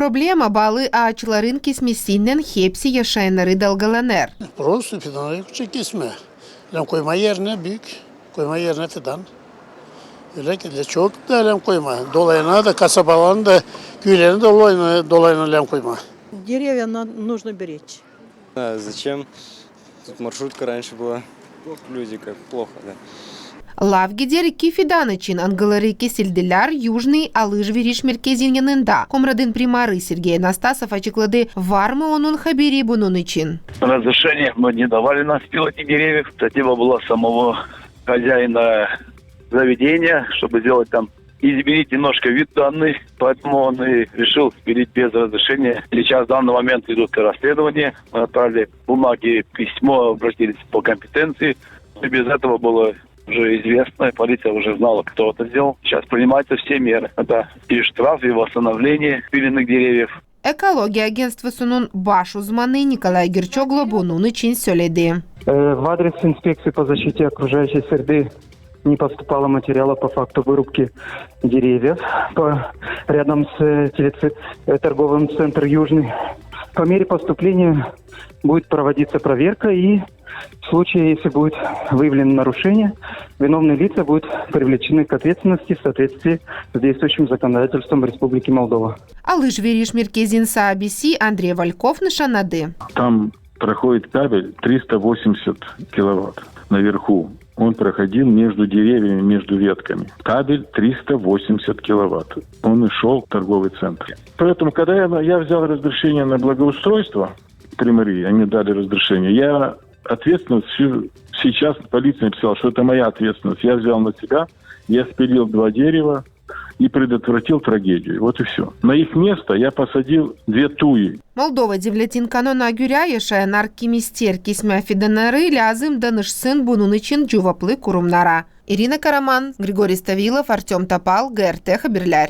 проблема балы аачларын кисмесиннен хепси yaşayanları dalgalanır. Просто fidanı küçük kesme. Lem koyma yerine büyük, koyma yerine fidan. Öyle ki de çok da lem koyma. Dolayına da kasabaların da köylerini dolayına lem koyma. Деревья нужно беречь. А зачем? Тут маршрутка раньше была. Люди как плохо, да. Lavgider iki fidan için angıları kesildiler Южный alış-veriş merkezinin yanında. Komradın primarı Сергей Анастасов açıkladı. Var mı onun haberi bunun için? Разрешение мы не давали на спил этих деревьев. Инициатива была самого хозяина заведения, чтобы сделать там, изменить немножко вид данный. Поэтому он и решил спилить без разрешения. Сейчас в данный момент идут расследования. Мы отправили бумаги, письмо, обратились по компетенции. И без этого было уже известно, полиция уже знала, кто это сделал. Сейчас принимаются все меры. Это и штраф, и восстановление спиленных деревьев. Ekoloji Agentstvu'nun baş uzmanı Nikolay Gerçoglu bunun için söyledi. В адрес инспекции по защите окружающей среды не поступало материала по факту вырубки деревьев рядом с торговым центром «Южный». По мере поступления будет проводиться проверка, и в случае, если будет выявлено нарушение, виновные лица будут привлечены к ответственности в соответствии с действующим законодательством Республики Молдова. Alış-veriş merkezinin sahibisi Andrei Valkov nişanladı. Там проходит кабель 380 киловатт наверху. Он проходил между деревьями, между ветками. Кабель 380 киловатт. Он и шел в торговый центр. Поэтому, когда я взял разрешение на благоустройство, примарии, они дали разрешение, я ответственность сейчас полиция написала, что это моя ответственность. Я взял на себя, я спилил 2 дерева и предотвратил трагедию. Вот и все. На их место я посадил 2 туи. Moldova devletin kanuna göre yaşayanlar kimister kesme fidanları lazım danışsın bunun için cevaplı kurumlara. Irina Karaman, Grigori Stavilov, Artem Topal, GRT Haberler.